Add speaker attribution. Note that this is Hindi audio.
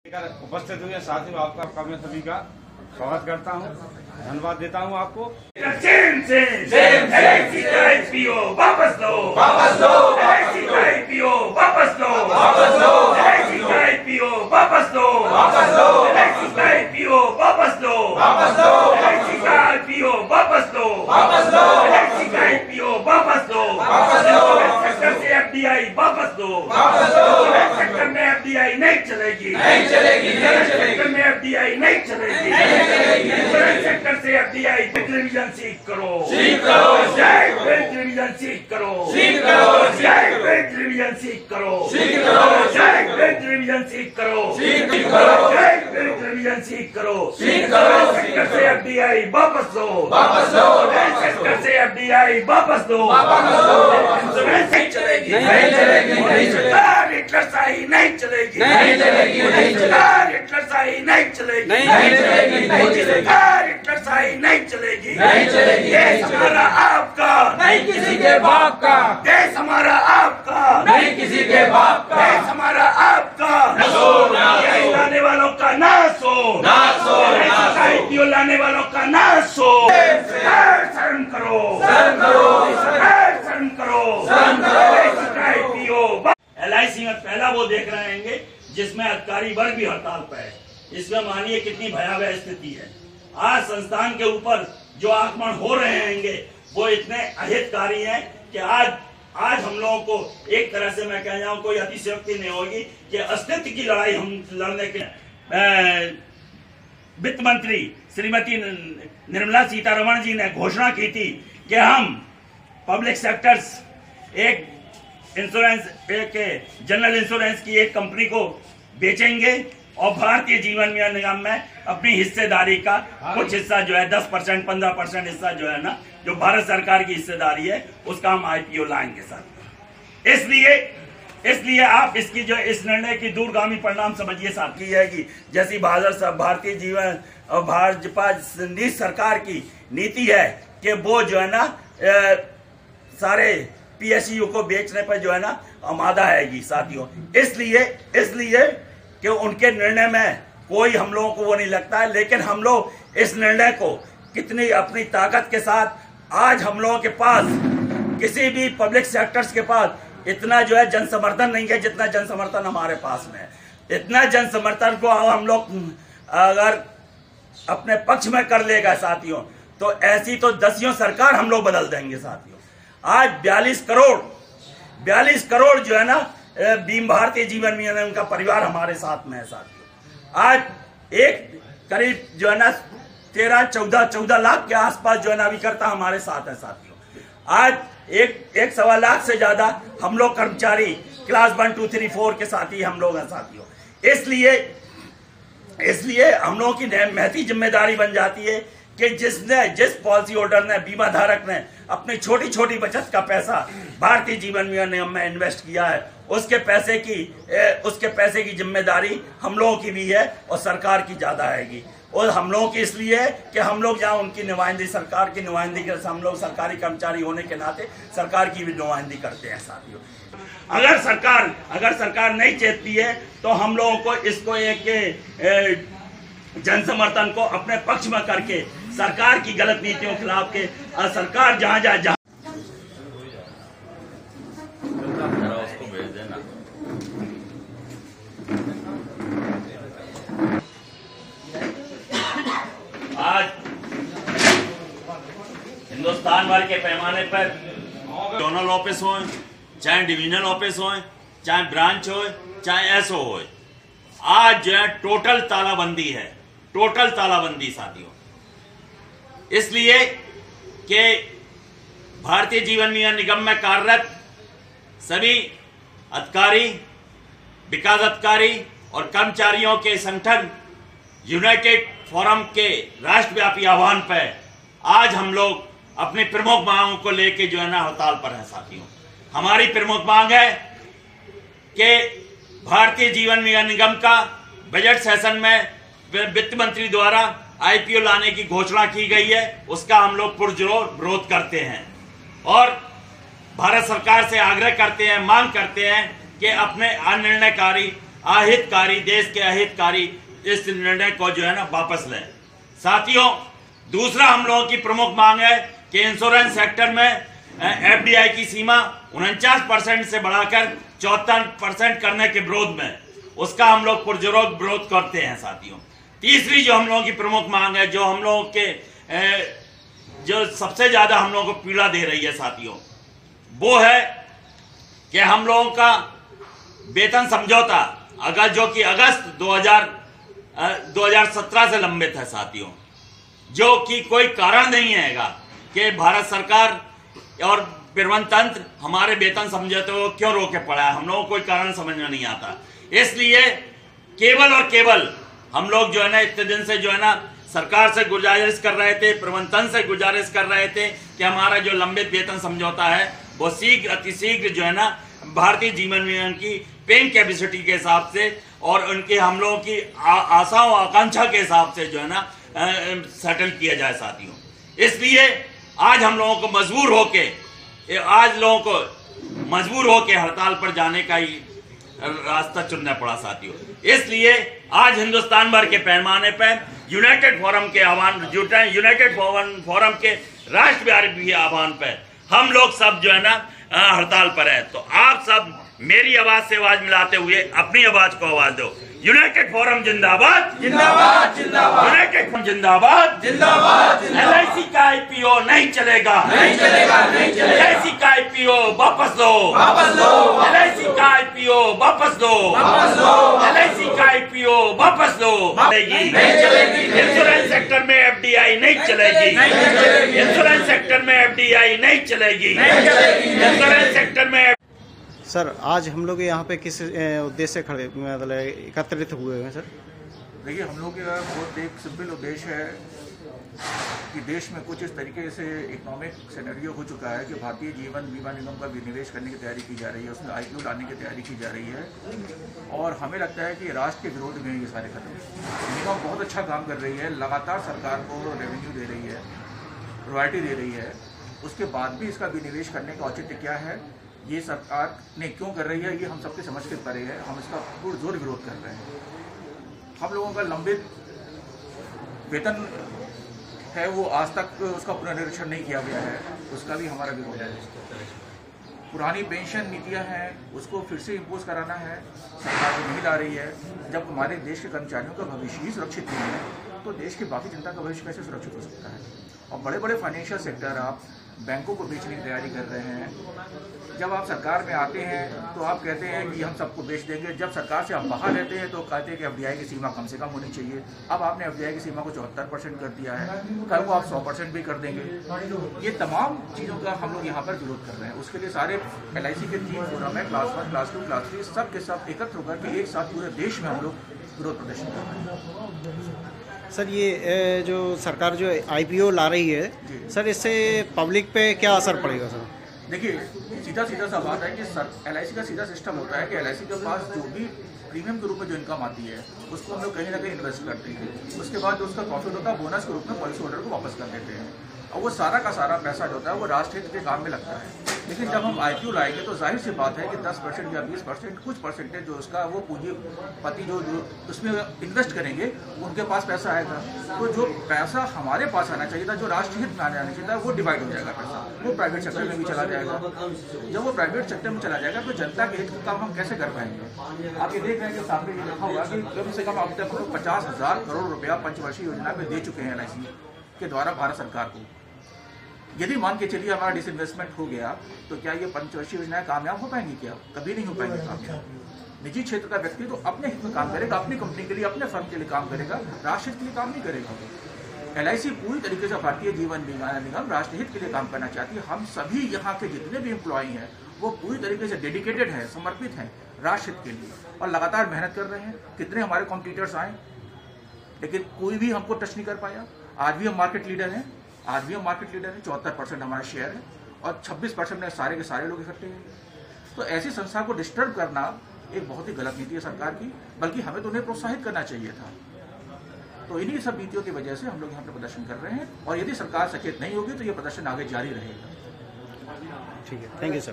Speaker 1: उपस्थित हुए साथियों, आपका मैं सभी का स्वागत करता हूं, धन्यवाद देता हूं आपको।
Speaker 2: आईपीओ वापस लो, वापस लो, आईपीओ वापस लो, वापस लो, आईपीओ वापस लो, वापस लो, आईपीओ वापस लो, वापस लो, आईपीओ वापस लो, वापस लो, आईपीओ वापस लो, वापस लो, सेक्टर से एफडीआई वापस लो, वापस लो, सेक्टर में एफडीआई नहीं चलेगी, नहीं चलेगी, नहीं चलेगी, सेक्टर में एफडीआई नहीं चलेगी, नहीं चलेगी, सेक्टर से एफडीआई रिवीजन सीख करो, सीख करो, रिवीजन सीख करो, सीख करो, रिवीजन सीख करो, सीख करो, रिवीजन सीख करो, सीख करो, रिवीजन सीख करो, सीख करो, सेक्टर से एफडीआई वापस लो, वापस लो, सेक्टर से एफडीआई वापस लो, वापस लो, नहीं चलेगी, नहीं चलेगी, नहीं चलेगी, हिटलरशाही नहीं चलेगी, नहीं चलेगी, नहीं चलेगी, हिटलरशाही नहीं चलेगी, नहीं चलेगी, नहीं चलेगी, हिटलरशाही नहीं चलेगी, नहीं चलेगी, देश हमारा आपका, नहीं किसी के बाप का, देश हमारा आपका, नहीं किसी के बाप का, देश हमारा आपका, यही लाने वालों का नाश हो, नाश हो, आईपीओ लाने वालों का नाश हो, शर्म करो, शर्म करो, शर्म करो, शर्म करो, आईपीओ। LIC में पहला वो देख रहे हैं जिसमें अधिकारी वर्ग भी हड़ताल पर है। इसमें मानिए कितनी भयावह स्थिति है। आज संस्थान के ऊपर जो आक्रमण हो रहे हैं वो इतने अहितकारी हैं कि आज हम लोगों को एक तरह से मैं कह जाऊं कोई अतिशयोक्ति नहीं होगी कि अस्तित्व की लड़ाई हम लड़ने के वित्त मंत्री श्रीमती निर्मला सीतारमण जी ने घोषणा की थी कि हम पब्लिक सेक्टर्स एक जनरल इंश्योरेंस की एक कंपनी को बेचेंगे और भारतीय जीवन बीमा निगम में अपनी हिस्सेदारी का कुछ हिस्सा जो है 10% 15% हिस्सा जो है ना, जो भारत सरकार की हिस्सेदारी है उसका हम आईपीओ लाएंगे सर। इसलिए आप इसकी जो इस निर्णय की दूरगामी परिणाम समझिए साहब की है कि जैसी भारतीय जीवन और भाजपा सरकार की नीति है कि वो जो है ना सारे PSU को बेचने पर जो है ना आमादा है साथियों। इसलिए कि उनके निर्णय में कोई हम लोगों को वो नहीं लगता है, लेकिन हम लोग इस निर्णय को कितनी अपनी ताकत के साथ आज हम लोगों के पास किसी भी पब्लिक सेक्टर्स के पास इतना जो है जन समर्थन नहीं है जितना जन समर्थन हमारे पास में है। इतना जन समर्थन को हम लोग अगर अपने पक्ष में कर लेगा साथियों तो ऐसी तो 10 सरकार हम लोग बदल देंगे साथियों। आज 42 करोड़ जो है ना भारतीय जीवन बीमा उनका परिवार हमारे साथ में है साथियों। आज एक करीब जो है ना 13-14 लाख के आसपास जो है ना अभिकर्ता हमारे साथ है साथियों। आज एक सवा लाख से ज्यादा हम लोग कर्मचारी क्लास 1, 2, 3, 4 के साथी हम लोग हैं साथियों। इसलिए हम लोगों की महती जिम्मेदारी बन जाती है कि जिस पॉलिसी होल्डर ने, बीमा धारक ने अपनी छोटी छोटी बचत का पैसा भारतीय जीवन बीमा निगम में इन्वेस्ट किया है उसके पैसे की जिम्मेदारी हम लोगों की भी है और सरकार की ज्यादा आएगी। और हम लोगों की इसलिए है कि हम लोग जहाँ उनकी नुमाइंदगी, सरकार की नुमाइंदगी करते, हम लोग सरकारी कर्मचारी होने के नाते सरकार की भी नुमाइंदगी करते हैं साथियों। अगर सरकार नहीं चेतती है तो हम लोगों को इसको एक जन समर्थन को अपने पक्ष में करके सरकार की गलत नीतियों के खिलाफ के सरकार जहाँ
Speaker 3: उसको भेज देना।
Speaker 2: आज हिंदुस्तान भर के पैमाने पर जोनल ऑफिस हो, चाहे डिविजनल ऑफिस हो, चाहे ब्रांच हो, चाहे SO हो, आज जो है टोटल तालाबंदी है, टोटल तालाबंदी साथियों। इसलिए कि भारतीय जीवन बीमा निगम में कार्यरत सभी अधिकारी, विकास अधिकारी और कर्मचारियों के संगठन यूनाइटेड फोरम के राष्ट्रव्यापी आह्वान पर आज हम लोग अपनी प्रमुख मांगों को लेकर जो है ना हड़ताल पर हैं साथियों। हमारी प्रमुख मांग है कि भारतीय जीवन बीमा निगम का बजट सेशन में वित्त मंत्री द्वारा आईपीओ लाने की घोषणा की गई है, उसका हम लोग पुरजोर विरोध करते हैं और भारत सरकार से आग्रह करते हैं, मांग करते हैं कि अपने अनिर्णयकारी
Speaker 3: अहितकारी, देश के अहितकारी इस निर्णय को जो है ना वापस लें। साथियों, दूसरा हम लोगों की प्रमुख मांग है कि इंश्योरेंस सेक्टर में एफडीआई की सीमा 49% से बढ़ाकर 74% करने के विरोध में उसका हम लोग पुरजोर विरोध करते हैं। साथियों, तीसरी जो हम लोगों की प्रमुख मांग है, जो हम लोगों के जो सबसे ज्यादा हम लोगों को पीड़ा दे रही है साथियों, वो है कि हम लोगों का वेतन समझौता जो कि अगस्त 2017 से लंबित है साथियों, जो कि कोई कारण नहीं है कि भारत सरकार और प्रबंधन तंत्र हमारे वेतन समझौते को क्यों रोके पड़ा है। हम लोगों को कोई कारण समझ में नहीं आता। इसलिए केवल और केवल हम लोग जो है ना इतने दिन से जो है ना सरकार से गुजारिश कर रहे थे, प्रबंधन से गुजारिश कर रहे थे कि हमारा जो लंबित वेतन समझौता है वो शीघ्र अतिशीघ्र जो है ना भारतीय जीवन बीमा की पेइंग कैपेसिटी के हिसाब से और उनके हम लोगों की आशाओं आकांक्षा के हिसाब से जो है ना सेटल किया जाए साथियों। इसलिए आज हम लोगों को मजबूर होके हड़ताल पर जाने का ही रास्ता चुनना पड़ा साथियों। इसलिए आज हिंदुस्तान भर के पैमाने पर यूनाइटेड फोरम के राष्ट्रव्यापी आह्वान पर हम लोग सब जो है ना हड़ताल पर है। तो आप सब मेरी आवाज से आवाज मिलाते हुए अपनी आवाज को आवाज दो। यूनाइटेड फोरम जिंदाबाद,
Speaker 2: जिंदाबाद, जिंदाबाद,
Speaker 3: यूनाइटेड फोरम जिंदाबाद,
Speaker 2: जिंदाबाद,
Speaker 3: एलआईसी का आईपीओ नहीं चलेगा,
Speaker 2: नहीं चलेगा, नहीं चलेगा,
Speaker 3: एलआईसी का आईपीओ वापस दो,
Speaker 2: वापस दो,
Speaker 3: एलआईसी का आईपीओ वापस दो,
Speaker 2: वापस दो,
Speaker 3: एलआईसी का आईपीओ वापस दो।
Speaker 2: नहीं चलेगी,
Speaker 3: इंश्योरेंस सेक्टर में एफडीआई नहीं चलेगी,
Speaker 2: नहीं चलेगी,
Speaker 3: इंश्योरेंस सेक्टर में एफडीआई नहीं चलेगी,
Speaker 2: नहीं चलेगी,
Speaker 3: इंश्योरेंस सेक्टर में।
Speaker 4: सर, आज हम लोग यहाँ पे किस उद्देश्य से खड़े मतलब एकत्रित हुए हैं सर?
Speaker 5: देखिए, हम लोग का बहुत एक सिंपल उद्देश्य है कि देश में कुछ इस तरीके से इकोनॉमिक सिनेरियो हो चुका है कि भारतीय जीवन बीमा निगम का विनिवेश करने की तैयारी की जा रही है, उसमें आईपीओ लाने की तैयारी की जा रही है और हमें लगता है कि राष्ट्र के विरोध में ये सारे कदम। निगम बहुत अच्छा काम कर रही है, लगातार सरकार को रेवेन्यू दे रही है, रॉयल्टी दे रही है, उसके बाद भी इसका विनिवेश करने का औचित्य क्या है, ये सरकार ने क्यों कर रही है, ये हम सबके समझ के परे है। हम इसका पुरजोर विरोध कर रहे हैं। हम लोगों का लंबित वेतन है वो आज तक उसका पुनर्निरीक्षण नहीं किया गया है, उसका भी हमारा विरोध है। पुरानी पेंशन नीतियां हैं उसको फिर से इम्पोज कराना है, सरकार नहीं ला रही है। जब हमारे देश के कर्मचारियों का भविष्य ही सुरक्षित नहीं है तो देश की बाकी जनता का भविष्य कैसे सुरक्षित हो सकता है। और बड़े बड़े फाइनेंशियल सेक्टर आप बैंकों को बेचने की तैयारी कर रहे हैं। जब आप सरकार में आते हैं तो आप कहते हैं कि हम सबको बेच देंगे, जब सरकार से आप बाहर रहते हैं तो कहते हैं कि एफडीआई की सीमा कम से कम होनी चाहिए। अब आपने एफडीआई की सीमा को 74% कर दिया है, कल को आप 100% भी कर देंगे। ये तमाम चीज़ों का हम लोग यहाँ पर विरोध कर रहे हैं। उसके लिए सारे एलआईसी के 3 फोरम है, क्लास 1, क्लास 2, क्लास 3, सब के सब एकत्र होकर के एक साथ पूरे देश में हम लोग विरोध प्रदर्शन कर रहे हैं।
Speaker 4: सर, ये जो सरकार जो आईपीओ ला रही है सर, इससे पब्लिक पे क्या असर पड़ेगा सर?
Speaker 5: देखिए, सीधा सा बात है कि एलआईसी का सीधा सिस्टम होता है कि एलआईसी के पास जो भी प्रीमियम के रूप में जो इनकम आती है उसको हम लोग कहीं ना कहीं इन्वेस्ट करते हैं। उसके बाद जो उसका प्रॉफिट होता है बोनस के रूप में पॉलिसी होल्डर को वापस कर देते हैं और वो सारा का सारा पैसा जो होता है वो राष्ट्र हित के काम में लगता है। लेकिन जब हम आईपीओ लाएंगे तो जाहिर सी बात है कि 10% या 20% कुछ परसेंटेज जो उसका वो पूंजीपति जो उसमें इन्वेस्ट करेंगे उनके पास पैसा आएगा। तो जो पैसा हमारे पास आना चाहिए था, जो राष्ट्र हित में आना चाहिए था, वो डिवाइड हो जाएगा पैसा, वो प्राइवेट सेक्टर में भी चला जाएगा। जब वो प्राइवेट सेक्टर में चला जाएगा तो जनता के हित का काम हम कैसे कर पाएंगे? आप ये देख रहे हैं कि सामने ये लिखा हुआ कि कम से कम अब तक हम लोग 50,000 करोड़ रुपया पंचवर्षीय योजना में दे चुके हैं एलआईसी के द्वारा भारत सरकार को। यदि मान के चलिए हमारा डिसइन्वेस्टमेंट हो गया तो क्या ये पंचवर्षीय योजनाएं कामयाब हो पाएंगी? क्या कभी नहीं हो पाएंगी कामयाब। निजी क्षेत्र का व्यक्ति तो अपने हित में काम करेगा, अपनी कंपनी के लिए, अपने फर्म के लिए काम करेगा, राष्ट्र हित के लिए काम नहीं करेगा। एलआईसी पूरी तरीके से भारतीय जीवन बीमा निगम राष्ट्र हित के लिए काम करना चाहती है। हम सभी यहाँ के जितने भी एम्प्लॉई हैं वो पूरी तरीके से डेडिकेटेड हैं, समर्पित हैं राष्ट्र हित के लिए और लगातार मेहनत कर रहे हैं। कितने हमारे कॉम्पिटिटर्स आए लेकिन कोई भी हमको टच नहीं कर पाया। आज भी हम मार्केट लीडर हैं, 74% हमारा शेयर है और 26% में सारे के सारे लोग इकट्ठे हैं। तो ऐसी संस्था को डिस्टर्ब करना एक बहुत ही गलत नीति है सरकार की, बल्कि हमें तो उन्हें प्रोत्साहित करना चाहिए था। तो इन्हीं सब नीतियों की वजह से हम लोग यहाँ पर प्रदर्शन कर रहे हैं और यदि सरकार सचेत नहीं होगी तो ये प्रदर्शन आगे जारी रहेगा।
Speaker 4: ठीक है, थैंक यू सर।